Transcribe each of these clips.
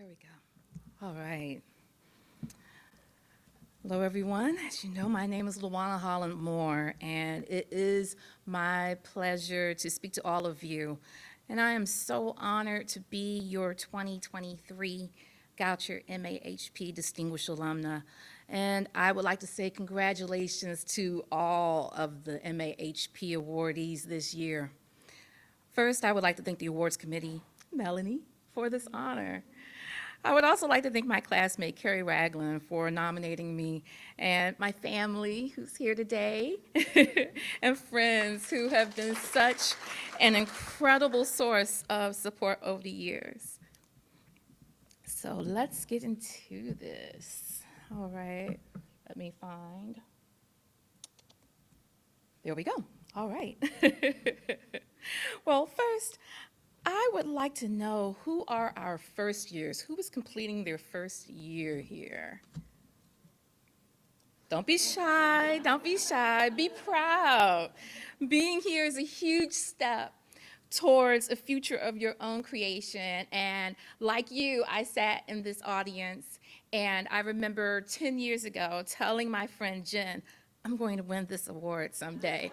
There we go. All right. Hello, everyone. As you know, my name is Lawana Holland-Moore, and it is my pleasure to speak to all of you. And I am so honored to be your 2023 Goucher MAHP Distinguished Alumna. And I would like to say congratulations to all of the MAHP awardees this year. First, I would like to thank the awards committee, Melanie, for this honor. I would also like to thank my classmate, Carrie Ragland, for nominating me, and my family, who's here today, and friends who have been such an incredible source of support over the years. So let's get into this. All right, let me find. There we go. All right. Well, first, I would like to know who are our first years? Who is completing their first year here? Don't be shy, don't be shy, be proud. Being here is a huge step towards a future of your own creation. And like you, I sat in this audience and I remember 10 years ago telling my friend Jen, I'm going to win this award someday.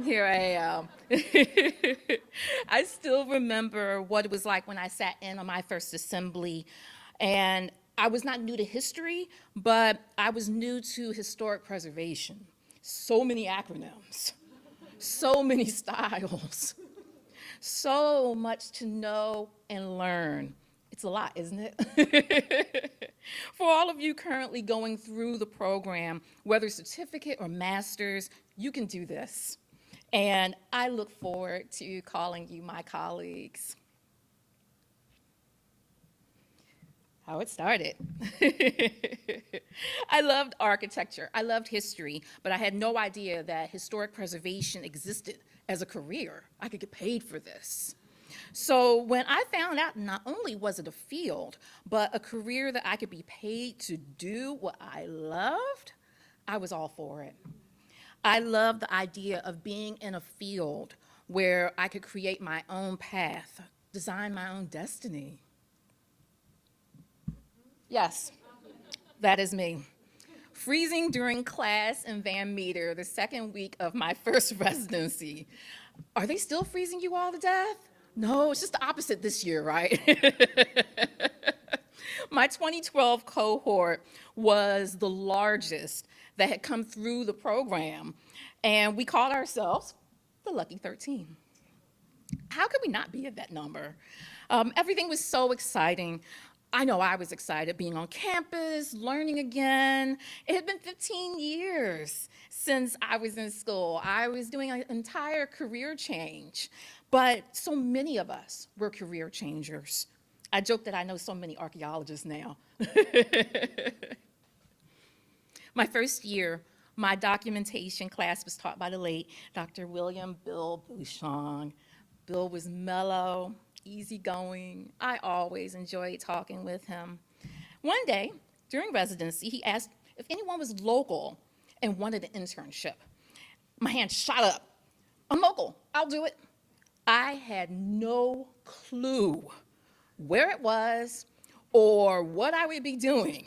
Here I am. I still remember what it was like when I sat in on my first assembly, and I was not new to history, but I was new to historic preservation. So many acronyms, so many styles, so much to know and learn. It's a lot, isn't it? For all of you currently going through the program, whether certificate or master's, you can do this. And I look forward to calling you my colleagues. How it started. I loved architecture, I loved history, but I had no idea that historic preservation existed as a career. I could get paid for this. So when I found out not only was it a field, but a career that I could be paid to do what I loved, I was all for it. I love the idea of being in a field where I could create my own path, design my own destiny. Yes, that is me. Freezing during class in Van Meter the second week of my first residency. Are they still freezing you all to death? No, it's just the opposite this year, right? My 2012 cohort was the largest that had come through the program, and we called ourselves the Lucky 13. How could we not be at that number? Everything was so exciting. I know I was excited being on campus, learning again. It had been 15 years since I was in school. I was doing an entire career change, but so many of us were career changers. I joke that I know so many archaeologists now. My first year, my documentation class was taught by the late Dr. William Bill Bouchon. Bill was mellow, easygoing. I always enjoyed talking with him. One day, during residency, he asked if anyone was local and wanted an internship. My hand shot up. I'm local, I'll do it. I had no clue where it was or what I would be doing.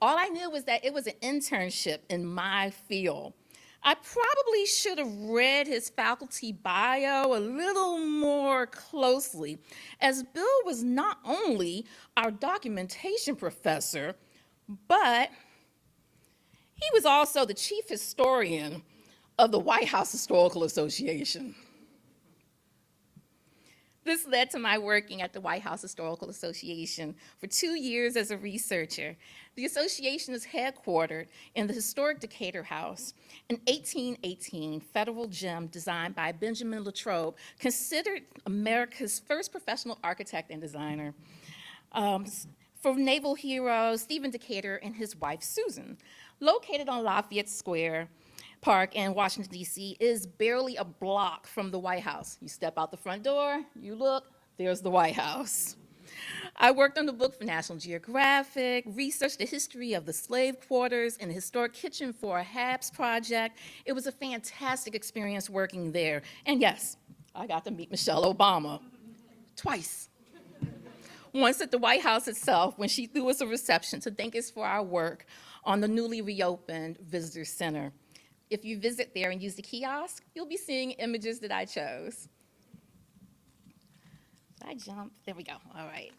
All I knew was that it was an internship in my field. I probably should have read his faculty bio a little more closely, as Bill was not only our documentation professor, but he was also the chief historian of the White House Historical Association. This led to my working at the White House Historical Association for 2 years as a researcher. The association is headquartered in the historic Decatur House, an 1818 federal gem designed by Benjamin Latrobe, considered America's first professional architect and designer. For naval hero Stephen Decatur and his wife Susan. Located on Lafayette Square Park in Washington, D.C. is barely a block from the White House. You step out the front door, you look, there's the White House. I worked on the book for National Geographic, researched the history of the slave quarters and the historic kitchen for a HAPS project. It was a fantastic experience working there. And yes, I got to meet Michelle Obama twice. once at the White House itself when she threw us a reception to thank us for our work on the newly reopened Visitor Center. If you visit there and use the kiosk, you'll be seeing images that I chose. Did I jump? There we go. All right.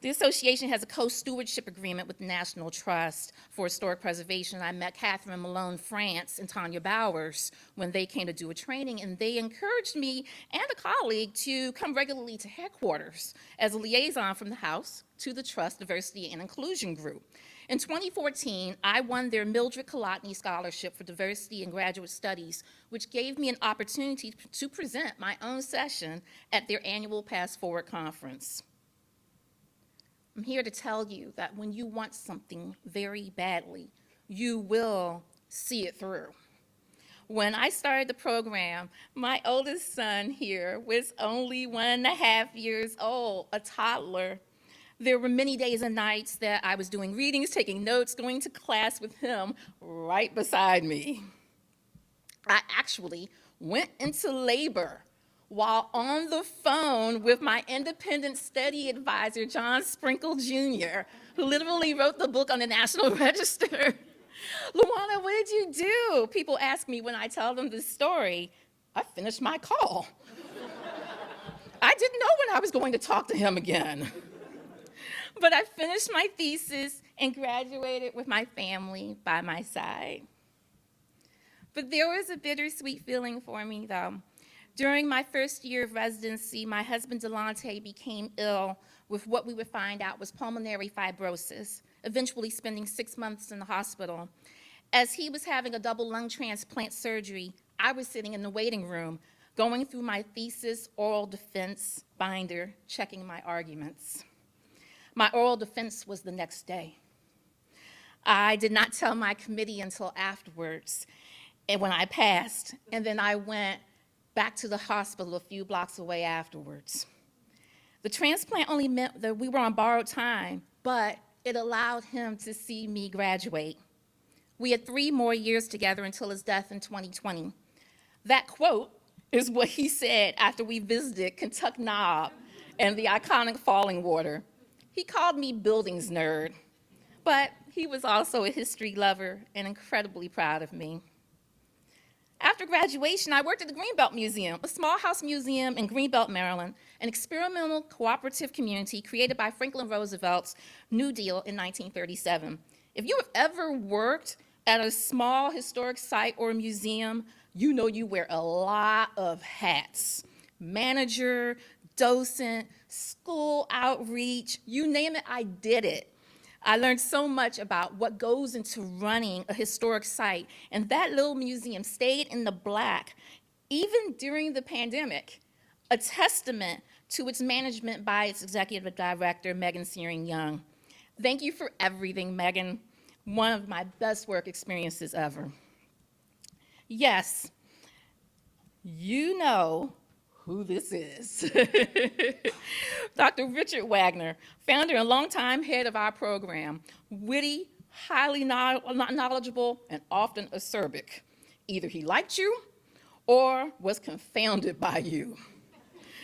The association has a co-stewardship agreement with the National Trust for Historic Preservation. I met Catherine Malone France and Tanya Bowers when they came to do a training, and they encouraged me and a colleague to come regularly to headquarters as a liaison from the House to the Trust Diversity and Inclusion Group. In 2014, I won their Mildred Kolotny Scholarship for Diversity and Graduate Studies, which gave me an opportunity to present my own session at their annual Pass Forward conference. I'm here to tell you that when you want something very badly, you will see it through. When I started the program, my oldest son here was only 1.5 years old, a toddler. There were many days and nights that I was doing readings, taking notes, going to class with him right beside me. I actually went into labor while on the phone with my independent study advisor, John Sprinkle Jr., who literally wrote the book on the National Register. Lawana, what did you do? People ask me when I tell them this story. I finished my call. I didn't know when I was going to talk to him again. But I finished my thesis and graduated with my family by my side. But there was a bittersweet feeling for me, though. During my first year of residency, my husband Delonte became ill with what we would find out was pulmonary fibrosis, eventually spending 6 months in the hospital. As he was having a double lung transplant surgery, I was sitting in the waiting room, going through my thesis oral defense binder, checking my arguments. My oral defense was the next day. I did not tell my committee until afterwards, and when I passed, and then I went back to the hospital a few blocks away afterwards. The transplant only meant that we were on borrowed time, but it allowed him to see me graduate. We had 3 more years together until his death in 2020. That quote is what he said after we visited Kentuck Knob and the iconic Falling Water. He called me buildings nerd, but he was also a history lover and incredibly proud of me. After graduation, I worked at the Greenbelt Museum, a small house museum in Greenbelt, Maryland, an experimental cooperative community created by Franklin Roosevelt's New Deal in 1937. If you have ever worked at a small historic site or museum, you know you wear a lot of hats. Manager, docent, school outreach, you name it, I did it. I learned so much about what goes into running a historic site, and that little museum stayed in the black, even during the pandemic, a testament to its management by its executive director, Megan Searing-Young. Thank you for everything, Megan. One of my best work experiences ever. Yes, you know who this is. Dr. Richard Wagner, founder and longtime head of our program, witty, highly knowledgeable, and often acerbic. Either he liked you or was confounded by you.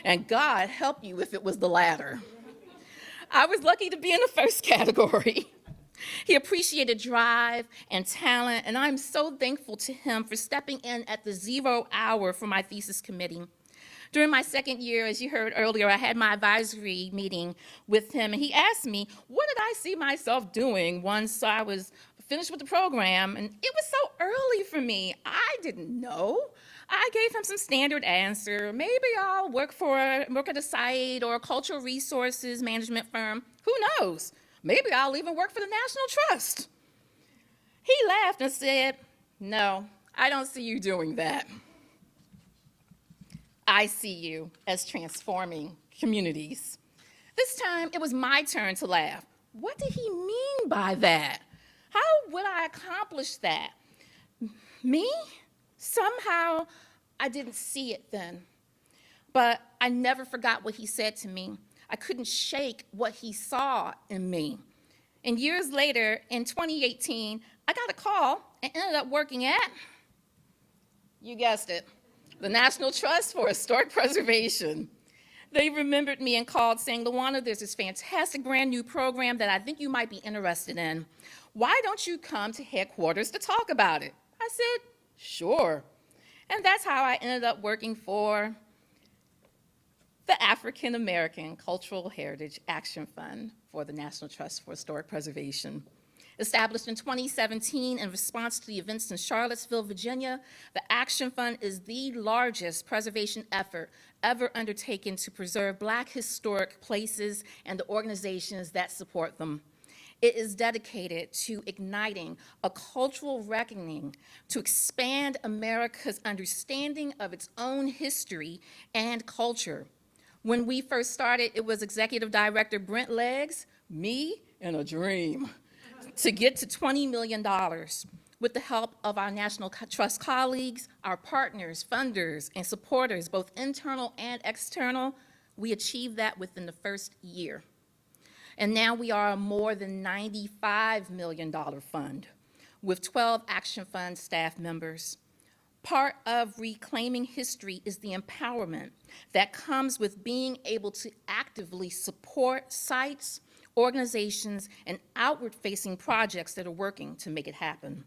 And God help you if it was the latter. I was lucky to be in the first category. He appreciated drive and talent, and I'm so thankful to him for stepping in at the 0 hour for my thesis committee. During my second year, as you heard earlier, I had my advisory meeting with him, and he asked me, what did I see myself doing once I was finished with the program? And it was so early for me. I didn't know. I gave him some standard answer. Maybe I'll work at a site or a cultural resources management firm. Who knows? Maybe I'll even work for the National Trust. He laughed and said, no, I don't see you doing that. I see you as transforming communities. This time, it was my turn to laugh. What did he mean by that? How would I accomplish that? Me? Somehow, I didn't see it then. But I never forgot what he said to me. I couldn't shake what he saw in me. And years later, in 2018, I got a call and ended up working at, you guessed it, the National Trust for Historic Preservation. They remembered me and called saying, Lawana, there's this fantastic brand new program that I think you might be interested in. Why don't you come to headquarters to talk about it? I said, sure. And that's how I ended up working for the African American Cultural Heritage Action Fund for the National Trust for Historic Preservation. Established in 2017 in response to the events in Charlottesville, Virginia, the Action Fund is the largest preservation effort ever undertaken to preserve Black historic places and the organizations that support them. It is dedicated to igniting a cultural reckoning to expand America's understanding of its own history and culture. When we first started, it was Executive Director Brent Leggs, me, and a dream to get to $20 million. With the help of our National Trust colleagues, our partners, funders, and supporters, both internal and external, we achieved that within the first year. And now we are a more than $95 million fund with 12 Action Fund staff members. Part of reclaiming history is the empowerment that comes with being able to actively support sites, organizations, and outward-facing projects that are working to make it happen.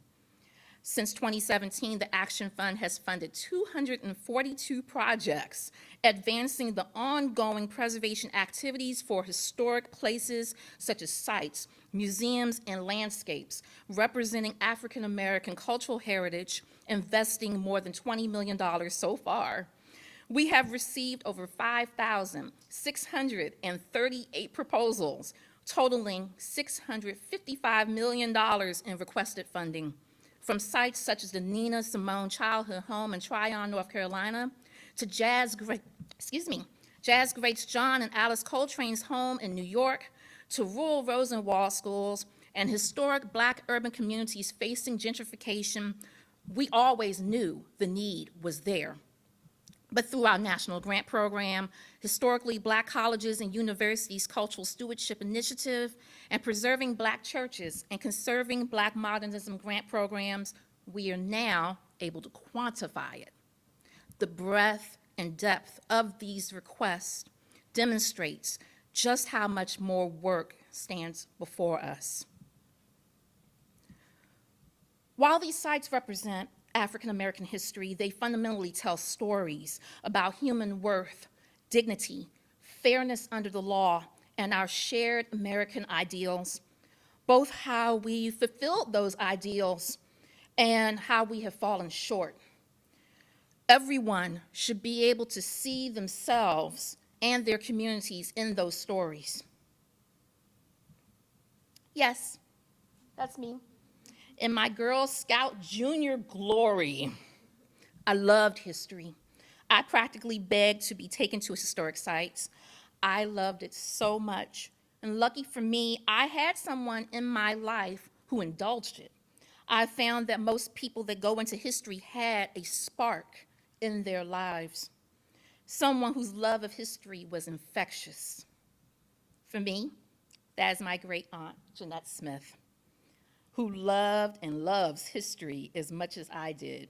Since 2017, the Action Fund has funded 242 projects, advancing the ongoing preservation activities for historic places such as sites, museums, and landscapes, representing African American cultural heritage, investing more than $20 million so far. We have received over 5,638 proposals, totaling $655 million in requested funding, from sites such as the Nina Simone Childhood Home in Tryon, North Carolina, to jazz greats John and Alice Coltrane's home in New York, to rural Rosenwald schools and historic Black urban communities facing gentrification. We always knew the need was there. But through our national grant program, historically Black colleges and universities cultural stewardship initiative, and preserving Black churches and conserving Black modernism grant programs, we are now able to quantify it. The breadth and depth of these requests demonstrates just how much more work stands before us. While these sites represent African American history, they fundamentally tell stories about human worth, dignity, fairness under the law, and our shared American ideals, both how we fulfilled those ideals and how we have fallen short. Everyone should be able to see themselves and their communities in those stories. Yes, that's me. In my Girl Scout junior glory, I loved history. I practically begged to be taken to historic sites. I loved it so much. And lucky for me, I had someone in my life who indulged it. I found that most people that go into history had a spark in their lives, someone whose love of history was infectious. For me, that is my great aunt, Jeanette Smith, who loved and loves history as much as I did.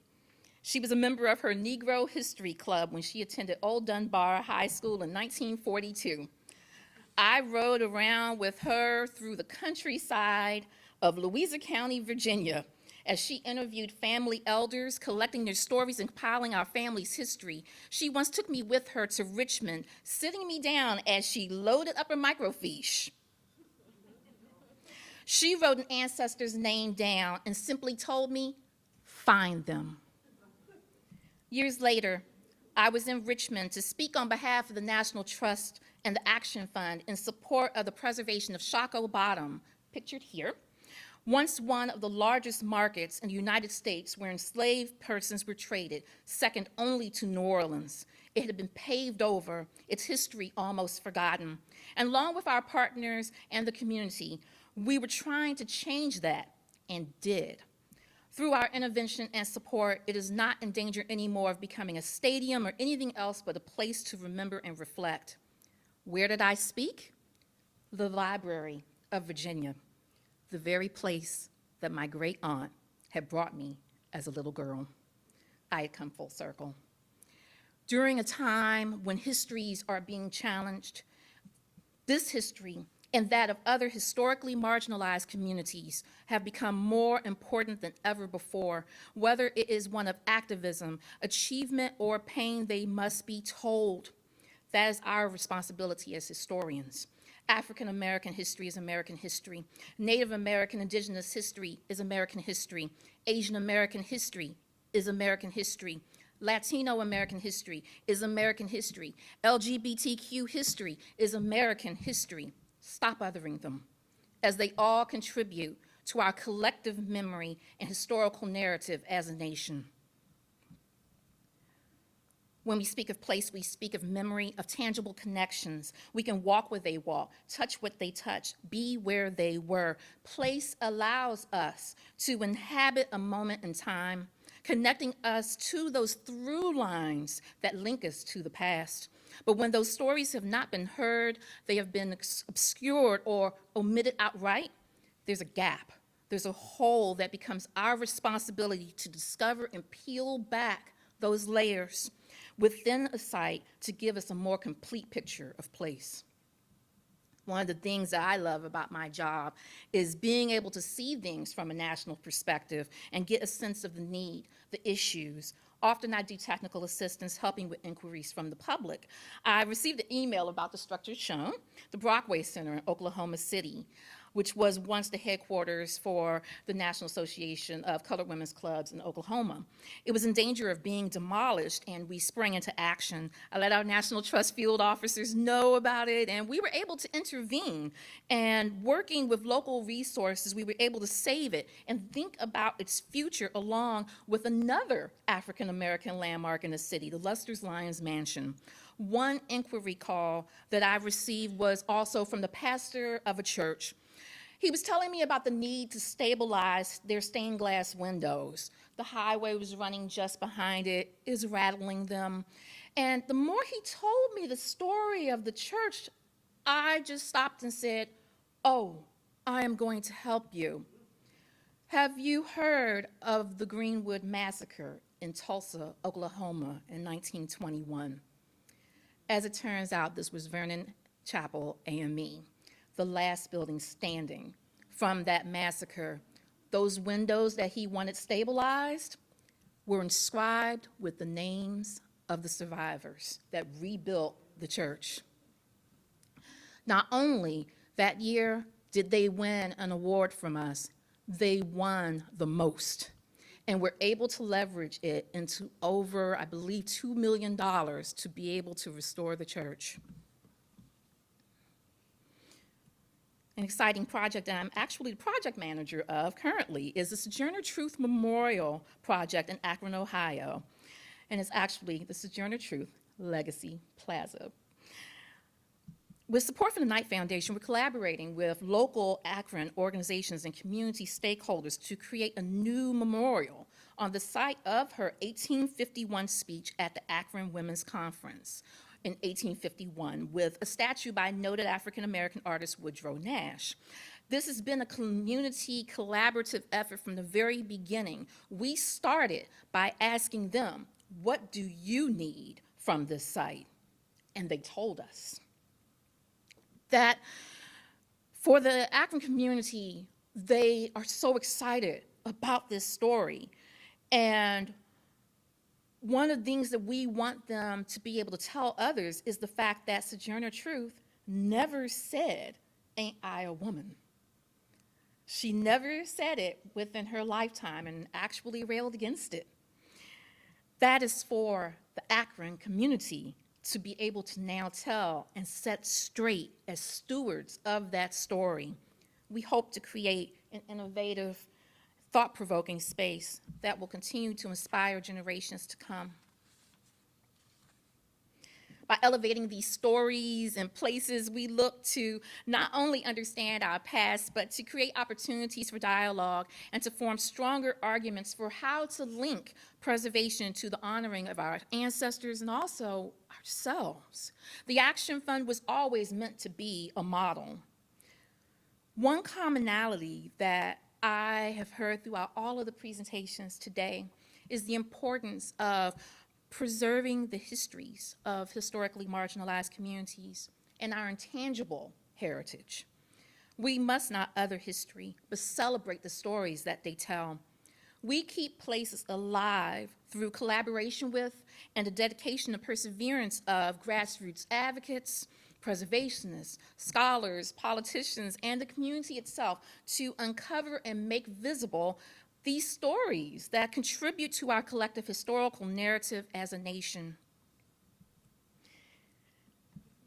She was a member of her Negro History Club when she attended Old Dunbar High School in 1942. I rode around with her through the countryside of Louisa County, Virginia, as she interviewed family elders, collecting their stories and compiling our family's history. She once took me with her to Richmond, sitting me down as she loaded up a microfiche. She wrote an ancestor's name down and simply told me, find them. Years later, I was in Richmond to speak on behalf of the National Trust and the Action Fund in support of the preservation of Shockoe Bottom, pictured here, once one of the largest markets in the United States where enslaved persons were traded, second only to New Orleans. It had been paved over, its history almost forgotten. And along with our partners and the community, we were trying to change that, and did. Through our intervention and support, it is not in danger anymore of becoming a stadium or anything else but a place to remember and reflect. Where did I speak? The Library of Virginia, the very place that my great aunt had brought me as a little girl. I had come full circle. During a time when histories are being challenged, this history and that of other historically marginalized communities have become more important than ever before. Whether it is one of activism, achievement, or pain, they must be told. That is our responsibility as historians. African American history is American history. Native American indigenous history is American history. Asian American history is American history. Latino American history is American history. LGBTQ history is American history. Stop othering them, as they all contribute to our collective memory and historical narrative as a nation. When we speak of place, we speak of memory, of tangible connections. We can walk where they walk, touch what they touch, be where they were. Place allows us to inhabit a moment in time, connecting us to those through lines that link us to the past. But when those stories have not been heard, they have been obscured or omitted outright, there's a gap. There's a hole that becomes our responsibility to discover and peel back those layers within a site to give us a more complete picture of place. One of the things that I love about my job is being able to see things from a national perspective and get a sense of the need, the issues. Often I do technical assistance helping with inquiries from the public. I received an email about the structure shown, the Brockway Center in Oklahoma City, which was once the headquarters for the National Association of Colored Women's Clubs in Oklahoma. It was in danger of being demolished, and we sprang into action. I let our National Trust field officers know about it, and we were able to intervene. And working with local resources, we were able to save it and think about its future along with another African American landmark in the city, the Luster's Lions Mansion. One inquiry call that I received was also from the pastor of a church. He was telling me about the need to stabilize their stained glass windows. The highway was running just behind it, is rattling them. And the more he told me the story of the church, I just stopped and said, "Oh, I am going to help you." Have you heard of the Greenwood Massacre in Tulsa, Oklahoma in 1921? As it turns out, this was Vernon Chapel AME, the last building standing from that massacre. Those windows that he wanted stabilized were inscribed with the names of the survivors that rebuilt the church. Not only that year did they win an award from us, they won the most. And we're able to leverage it into over, I believe, $2 million to be able to restore the church. An exciting project that I'm actually the project manager of currently is the Sojourner Truth Memorial Project in Akron, Ohio. And it's actually the Sojourner Truth Legacy Plaza. With support from the Knight Foundation, we're collaborating with local Akron organizations and community stakeholders to create a new memorial on the site of her 1851 speech at the Akron Women's Conference in 1851 with a statue by noted African-American artist Woodrow Nash. This has been a community collaborative effort from the very beginning. We started by asking them, what do you need from this site? And they told us that for the Akron community, they are so excited about this story. And one of the things that we want them to be able to tell others is the fact that Sojourner Truth never said, "Ain't I a woman?" She never said it within her lifetime and actually railed against it. That is for the Akron community to be able to now tell and set straight as stewards of that story. We hope to create an innovative, thought-provoking space that will continue to inspire generations to come. By elevating these stories and places, we look to not only understand our past, but to create opportunities for dialogue and to form stronger arguments for how to link preservation to the honoring of our ancestors and also ourselves. The Action Fund was always meant to be a model. One commonality that I have heard throughout all of the presentations today is the importance of preserving the histories of historically marginalized communities and our intangible heritage. We must not other history, but celebrate the stories that they tell. We keep places alive through collaboration with and the dedication and perseverance of grassroots advocates, preservationists, scholars, politicians, and the community itself to uncover and make visible these stories that contribute to our collective historical narrative as a nation.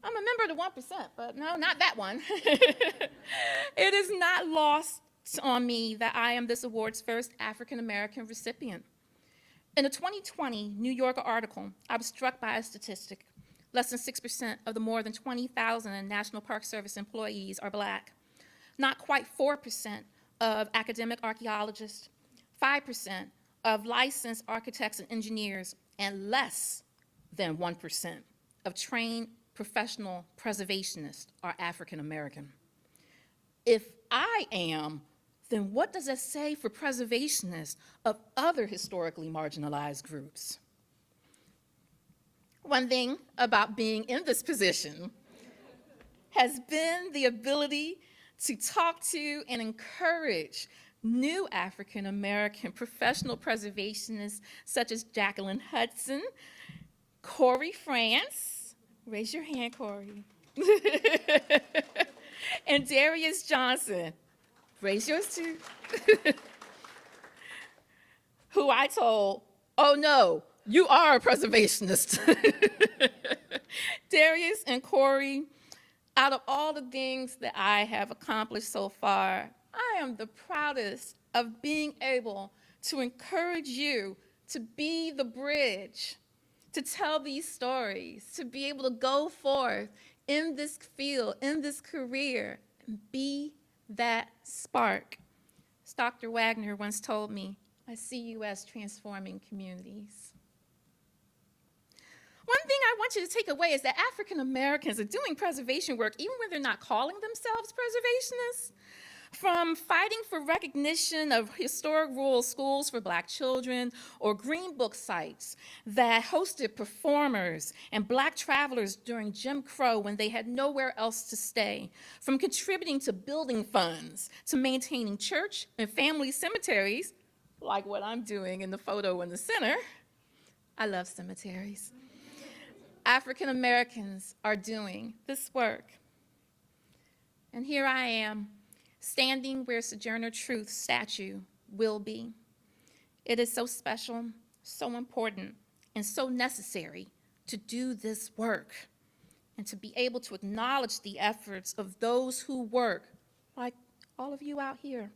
I'm a member of the 1%, but no, not that one. It is not lost on me that I am this award's first African-American recipient. In a 2020 New Yorker article, I was struck by a statistic. Less than 6% of the more than 20,000 National Park Service employees are Black. Not quite 4% of academic archaeologists, 5% of licensed architects and engineers, and less than 1% of trained professional preservationists are African American. If I am, then what does that say for preservationists of other historically marginalized groups? One thing about being in this position has been the ability to talk to and encourage new African American professional preservationists such as Jacqueline Hudson, Corey France, raise your hand, Corey, and Darius Johnson, raise yours too, who I told, oh no, you are a preservationist. Darius and Corey, out of all the things that I have accomplished so far, I am the proudest of being able to encourage you to be the bridge, to tell these stories, to be able to go forth in this field, in this career, and be that spark. As Dr. Wagner once told me, I see you as transforming communities. One thing I want you to take away is that African Americans are doing preservation work even when they're not calling themselves preservationists. From fighting for recognition of historic rural schools for Black children or Green Book sites that hosted performers and Black travelers during Jim Crow when they had nowhere else to stay, from contributing to building funds to maintaining church and family cemeteries, like what I'm doing in the photo in the center. I love cemeteries. African Americans are doing this work. And here I am, standing where Sojourner Truth's statue will be. It is so special, so important, and so necessary to do this work and to be able to acknowledge the efforts of those who work, like all of you out here,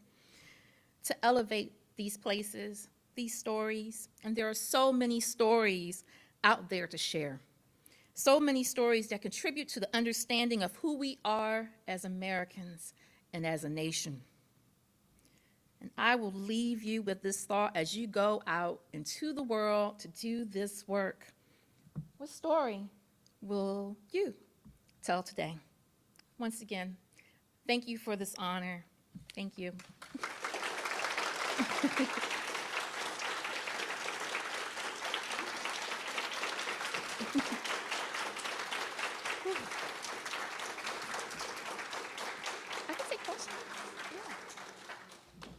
to elevate these places, these stories. And there are so many stories out there to share. So many stories that contribute to the understanding of who we are as Americans and as a nation. And I will leave you with this thought as you go out into the world to do this work. What story will you tell today? Once again, thank you for this honor. Thank you.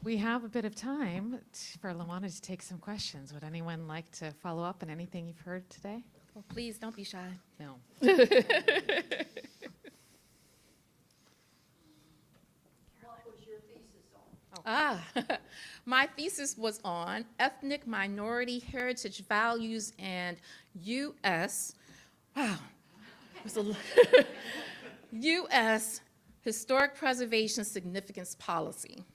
We have a bit of time for Lawana to take some questions. Would anyone like to follow up on anything you've heard today? Well, please don't be shy. No. My thesis was on ethnic minority heritage values and U.S. U.S. historic preservation significance policy.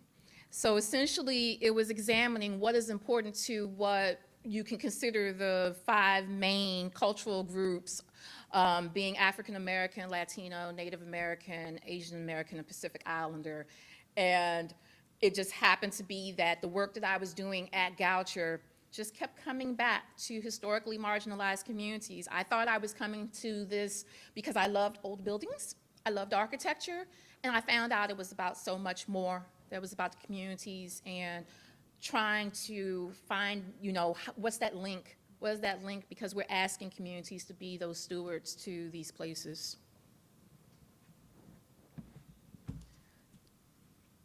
So essentially, it was examining what is important to what you can consider the 5 main cultural groups, being African American, Latino, Native American, Asian American, and Pacific Islander. And it just happened to be that the work that I was doing at Goucher just kept coming back to historically marginalized communities. I thought I was coming to this because I loved old buildings, I loved architecture, and I found out it was about so much more. That was about the communities and trying to find, what's that link What is that link? Because we're asking communities to be those stewards to these places.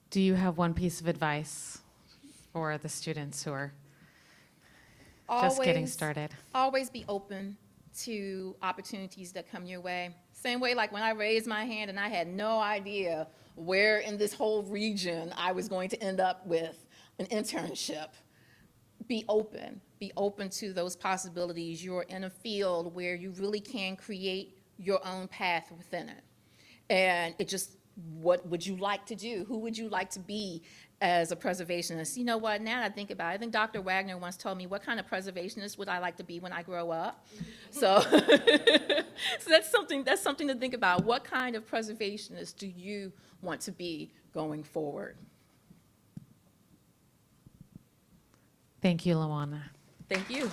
Do you have one piece of advice for the students who are just getting started? Always be open to opportunities that come your way. Same way like when I raised my hand and I had no idea where in this whole region I was going to end up with an internship. Be open to those possibilities. You're in a field where you really can create your own path within it. And it just, what would you like to do? Who would you like to be as a preservationist? You know what, now that I think about it, I think Dr. Wagner once told me, what kind of preservationist would I like to be when I grow up? So, so that's something to think about. What kind of preservationist do you want to be going forward? Thank you, Lawana. Thank you.